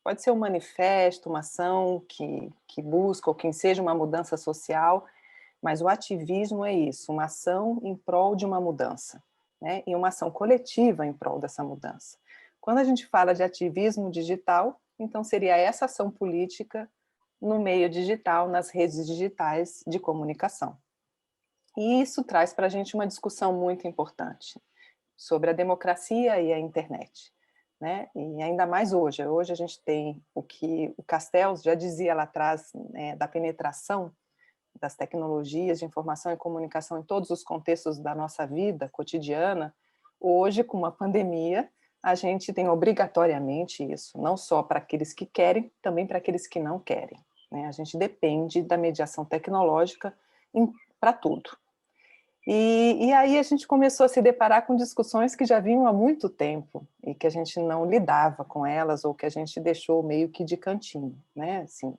pode ser um manifesto, uma ação que busca ou que seja uma mudança social, mas o ativismo é isso, uma ação em prol de uma mudança, né? E uma ação coletiva em prol dessa mudança. Quando a gente fala de ativismo digital, então seria essa ação política no meio digital, nas redes digitais de comunicação. E isso traz para a gente uma discussão muito importante sobre a democracia e a internet, né? E ainda mais hoje. Hoje a gente tem o que o Castells já dizia lá atrás, né, da penetração das tecnologias de informação e comunicação em todos os contextos da nossa vida cotidiana. Hoje, com uma pandemia, a gente tem obrigatoriamente isso, não só para aqueles que querem, também para aqueles que não querem, né? A gente depende da mediação tecnológica para tudo. E aí a gente começou a se deparar com discussões que já vinham há muito tempo e que a gente não lidava com elas ou que a gente deixou meio que de cantinho, né? Assim,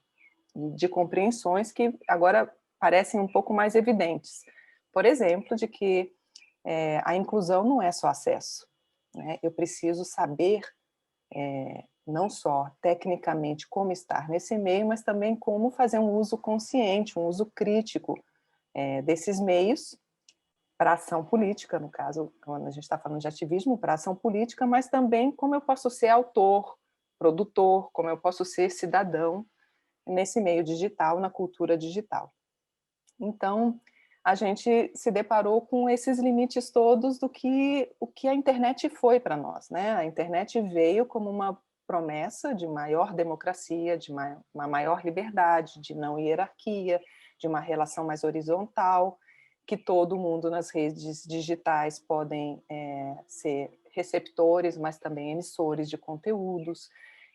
de compreensões que agora parecem um pouco mais evidentes. Por exemplo, de que a inclusão não é só acesso, né? Eu preciso saber não só tecnicamente como estar nesse meio, mas também como fazer um uso consciente, um uso crítico desses meios para ação política, no caso, quando a gente está falando de ativismo, para ação política, mas também como eu posso ser autor, produtor, como eu posso ser cidadão nesse meio digital, na cultura digital. Então, a gente se deparou com esses limites todos do que o que a internet foi para nós, né? A internet veio como uma promessa de maior democracia, de uma maior liberdade, de não hierarquia, de uma relação mais horizontal, que todo mundo nas redes digitais podem ser receptores, mas também emissores de conteúdos.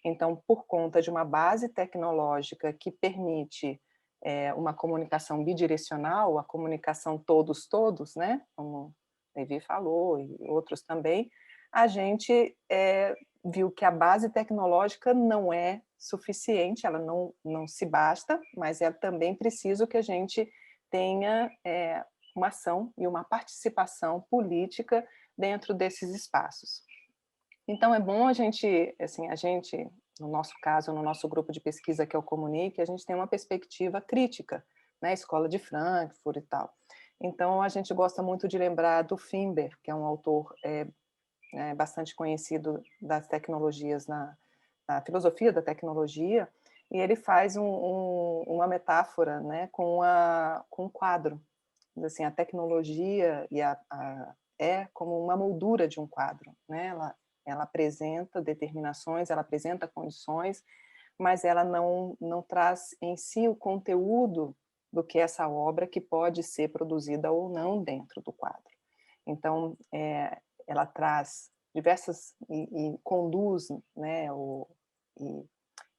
Então, por conta de uma base tecnológica que permite uma comunicação bidirecional, a comunicação todos-todos, né? Como Levi falou e outros também, a gente viu que a base tecnológica não é suficiente, ela não se basta, mas é também preciso que a gente tenha uma ação e uma participação política dentro desses espaços. Então é bom a gente, assim, no nosso caso, no nosso grupo de pesquisa que é o Comunique, a gente tem uma perspectiva crítica, né, Escola de Frankfurt e tal. Então a gente gosta muito de lembrar do Finber, que é um autor bastante conhecido das tecnologias, na filosofia da tecnologia, e ele faz uma metáfora, né, com um quadro. Assim, a tecnologia é como uma moldura de um quadro, né? Ela apresenta determinações, ela apresenta condições, mas ela não traz em si o conteúdo do que essa obra que pode ser produzida ou não dentro do quadro. Então, ela traz diversas e conduz, né, e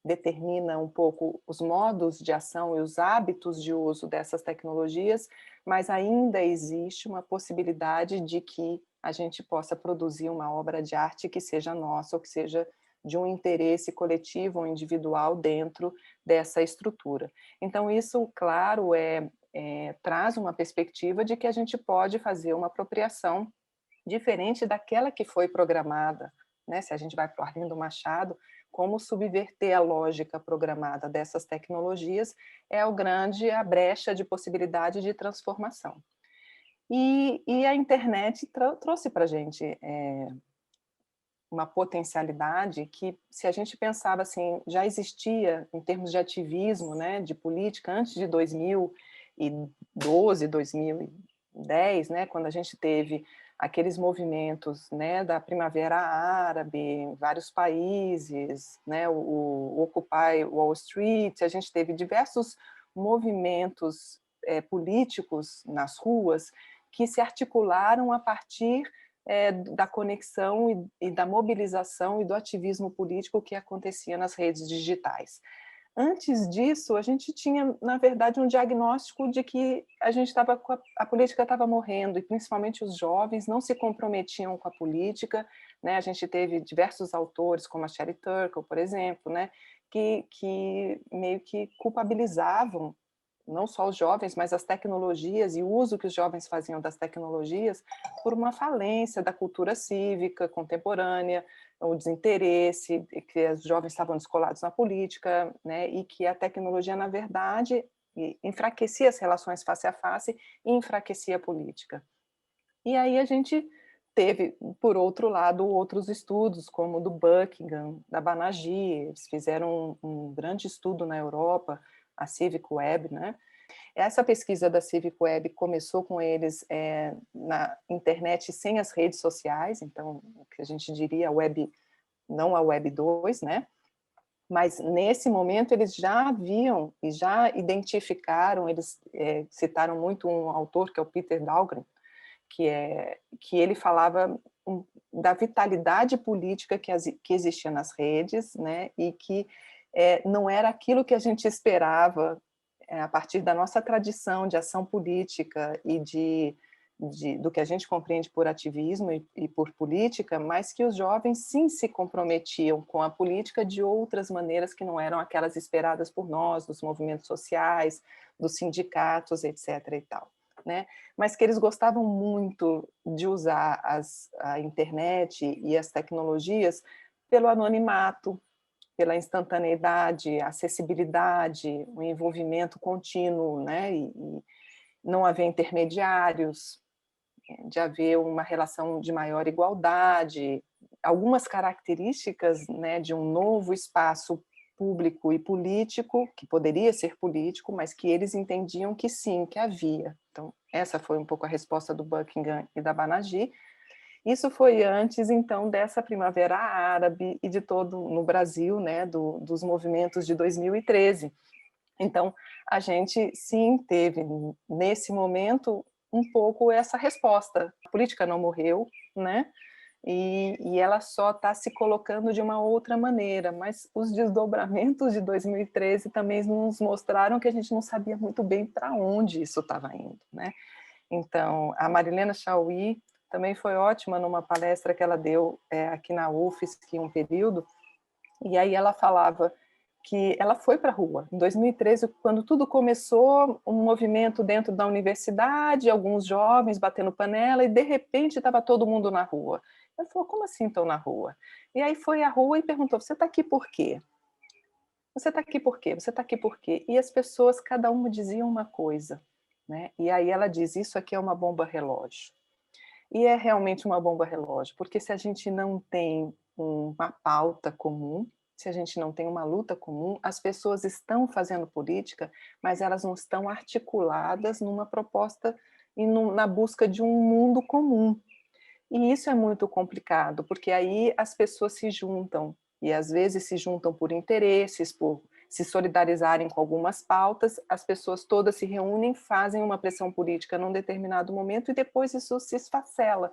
determina um pouco os modos de ação e os hábitos de uso dessas tecnologias, mas ainda existe uma possibilidade de que a gente possa produzir uma obra de arte que seja nossa, ou que seja de um interesse coletivo ou individual dentro dessa estrutura. Então, isso, claro, traz uma perspectiva de que a gente pode fazer uma apropriação diferente daquela que foi programada, né? Se a gente vai para o Arlindo Machado, como subverter a lógica programada dessas tecnologias é a brecha de possibilidade de transformação. E a internet trouxe para a gente uma potencialidade que, se a gente pensava assim, já existia em termos de ativismo, né, de política, antes de 2012, 2010, né, quando a gente teve aqueles movimentos, né, da Primavera Árabe em vários países, né, o Occupy Wall Street, a gente teve diversos movimentos políticos nas ruas que se articularam a partir da conexão e da mobilização e do ativismo político que acontecia nas redes digitais. Antes disso, a gente tinha, na verdade, um diagnóstico de que a política estava morrendo, e principalmente os jovens não se comprometiam com a política, né? A gente teve diversos autores, como a Sherry Turkle, por exemplo, né? que meio que culpabilizavam não só os jovens, mas as tecnologias e o uso que os jovens faziam das tecnologias por uma falência da cultura cívica contemporânea, o desinteresse, que os jovens estavam descolados na política, né, e que a tecnologia, na verdade, enfraquecia as relações face a face e enfraquecia a política. E aí a gente teve, por outro lado, outros estudos, como o do Buckingham, da Banerjee, eles fizeram um grande estudo na Europa, a Civic Web, né? Essa pesquisa da Civic Web começou com eles na internet sem as redes sociais, então, o que a gente diria web, não a Web 2, né? Mas, nesse momento, eles já viam e já identificaram, eles citaram muito um autor, que é o Peter Dahlgren, que ele falava da vitalidade política que existia nas redes, né, e que não era aquilo que a gente esperava a partir da nossa tradição de ação política e do que a gente compreende por ativismo e por política, mas que os jovens sim se comprometiam com a política de outras maneiras que não eram aquelas esperadas por nós, dos movimentos sociais, dos sindicatos, etc. e tal. Né? Mas que eles gostavam muito de usar a internet e as tecnologias pelo anonimato, pela instantaneidade, acessibilidade, o envolvimento contínuo, né? E não haver intermediários, de haver uma relação de maior igualdade, algumas características, né, de um novo espaço público e político, que poderia ser político, mas que eles entendiam que sim, que havia. Então, essa foi um pouco a resposta do Buckingham e da Banerjee. Isso foi antes, então, dessa Primavera Árabe e de todo, no Brasil, né, dos movimentos de 2013. Então, a gente, sim, teve, nesse momento, um pouco essa resposta. A política não morreu, né? E ela só está se colocando de uma outra maneira, mas os desdobramentos de 2013 também nos mostraram que a gente não sabia muito bem para onde isso estava indo, né? Então, a Marilena Chaui também foi ótima numa palestra que ela deu aqui na UFSC um período, e aí ela falava que ela foi para a rua. Em 2013, quando tudo começou, um movimento dentro da universidade, alguns jovens batendo panela, e de repente estava todo mundo na rua. Ela falou, como assim estão na rua? E aí foi à rua e perguntou, você está aqui por quê? Você está aqui por quê? Você está aqui por quê? E as pessoas, cada uma dizia uma coisa, né? E aí ela diz, isso aqui é uma bomba relógio. E é realmente uma bomba relógio, porque se a gente não tem uma pauta comum, se a gente não tem uma luta comum, as pessoas estão fazendo política, mas elas não estão articuladas numa proposta e na busca de um mundo comum. E isso é muito complicado, porque aí as pessoas se juntam, e às vezes se juntam por interesses, por se solidarizarem com algumas pautas, as pessoas todas se reúnem, fazem uma pressão política num determinado momento e depois isso se esfacela,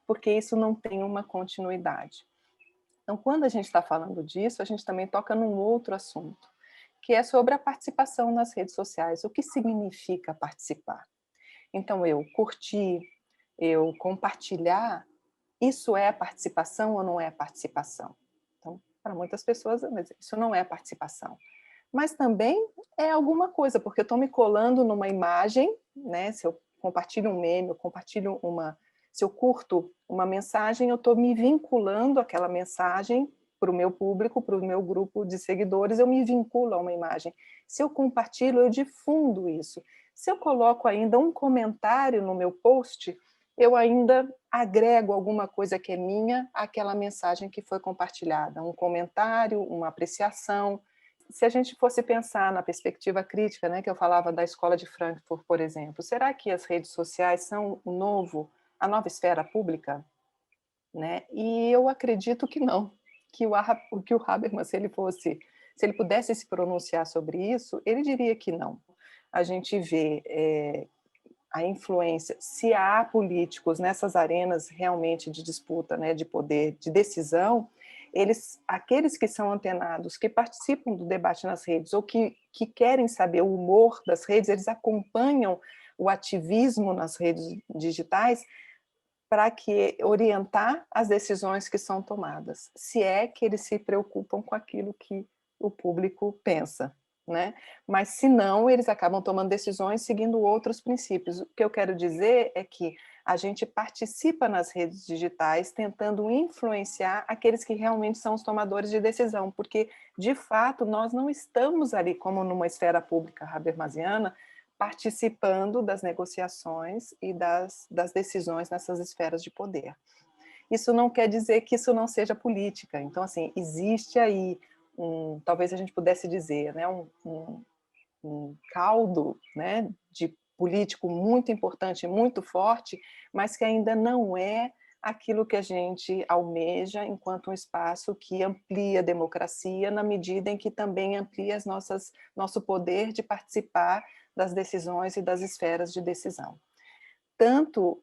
porque isso não tem uma continuidade. Então, quando a gente está falando disso, a gente também toca num outro assunto, que é sobre a participação nas redes sociais. O que significa participar? Então, eu curtir, eu compartilhar, isso é participação ou não é participação? Então, para muitas pessoas, isso não é participação. Mas também é alguma coisa, porque eu estou me colando numa imagem, né? Se eu compartilho um meme, eu compartilho se eu curto uma mensagem, eu estou me vinculando àquela mensagem para o meu público, para o meu grupo de seguidores, eu me vinculo a uma imagem. Se eu compartilho, eu difundo isso. Se eu coloco ainda um comentário no meu post, eu ainda agrego alguma coisa que é minha àquela mensagem que foi compartilhada, um comentário, uma apreciação. Se a gente fosse pensar na perspectiva crítica, né, que eu falava da Escola de Frankfurt, por exemplo, será que as redes sociais são a nova esfera pública? Né? E eu acredito que não, que o Habermas, se ele pudesse se pronunciar sobre isso, ele diria que não. A gente vê a influência, se há políticos nessas arenas realmente de disputa, né, de poder, de decisão, aqueles que são antenados, que participam do debate nas redes, ou que querem saber o humor das redes, eles acompanham o ativismo nas redes digitais para que orientar as decisões que são tomadas, se é que eles se preocupam com aquilo que o público pensa. Né? Mas se não, eles acabam tomando decisões seguindo outros princípios. O que eu quero dizer é que a gente participa nas redes digitais tentando influenciar aqueles que realmente são os tomadores de decisão, porque, de fato, nós não estamos ali, como numa esfera pública habermasiana, participando das negociações e das decisões nessas esferas de poder. Isso não quer dizer que isso não seja política. Então, assim, existe aí talvez a gente pudesse dizer, né, um caldo, né, de político muito importante, muito forte, mas que ainda não é aquilo que a gente almeja enquanto um espaço que amplia a democracia, na medida em que também amplia nosso poder de participar das decisões e das esferas de decisão. Tanto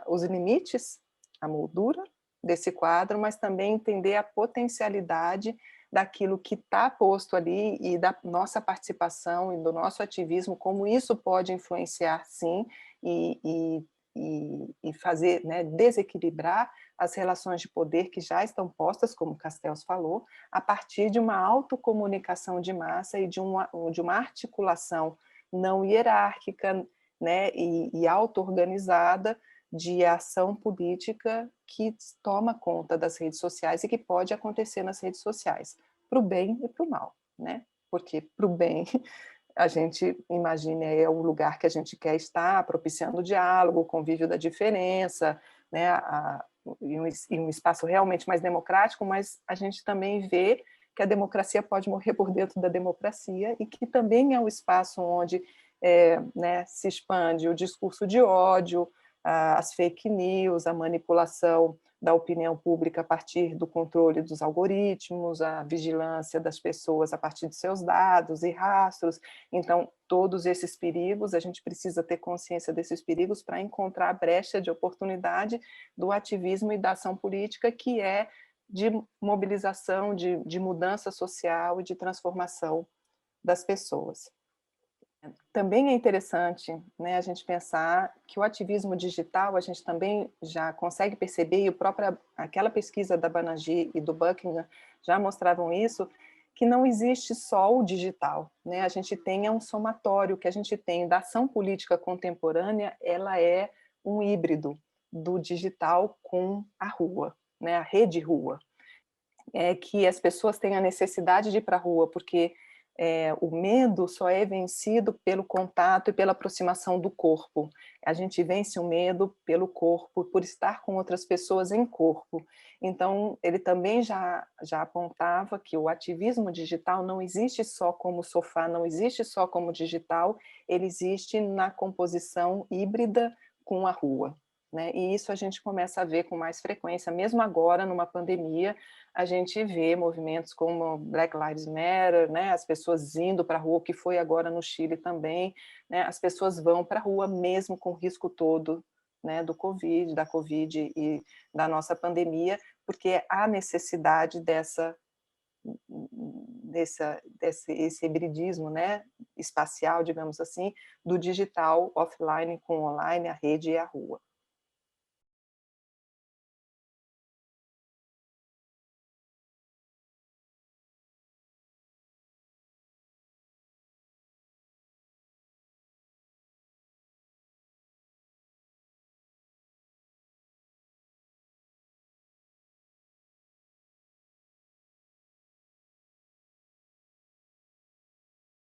os limites, a moldura desse quadro, mas também entender a potencialidade daquilo que está posto ali e da nossa participação e do nosso ativismo, como isso pode influenciar, sim, e fazer, né, desequilibrar as relações de poder que já estão postas, como Castells falou, a partir de uma autocomunicação de massa e de uma articulação não hierárquica, né, e auto-organizada de ação política que toma conta das redes sociais e que pode acontecer nas redes sociais, para o bem e para o mal, né? Porque para o bem, a gente imagina é o lugar que a gente quer estar, propiciando o diálogo, o convívio da diferença, né? E um espaço realmente mais democrático, mas a gente também vê que a democracia pode morrer por dentro da democracia e que também é um espaço onde né, se expande o discurso de ódio, as fake news, a manipulação da opinião pública a partir do controle dos algoritmos, a vigilância das pessoas a partir de seus dados e rastros. Então, todos esses perigos, a gente precisa ter consciência desses perigos para encontrar a brecha de oportunidade do ativismo e da ação política, que é de mobilização, de mudança social e de transformação das pessoas. Também é interessante, né, a gente pensar que o ativismo digital, a gente também já consegue perceber, e aquela pesquisa da Banerjee e do Buckingham já mostravam isso, que não existe só o digital, né? A gente tem um somatório, que a gente tem da ação política contemporânea, ela é um híbrido do digital com a rua, né, a rede rua. É que as pessoas têm a necessidade de ir para a rua, porque o medo só é vencido pelo contato e pela aproximação do corpo. A gente vence o medo pelo corpo, por estar com outras pessoas em corpo. Então, ele também já apontava que o ativismo digital não existe só como sofá, não existe só como digital, ele existe na composição híbrida com a rua. Né? E isso a gente começa a ver com mais frequência, mesmo agora, numa pandemia, a gente vê movimentos como Black Lives Matter, né, as pessoas indo para a rua, que foi agora no Chile também, né, as pessoas vão para a rua mesmo com o risco todo, né, do Covid, da Covid e da nossa pandemia, porque há necessidade esse hibridismo, né, espacial, digamos assim, do digital offline com online, a rede e a rua.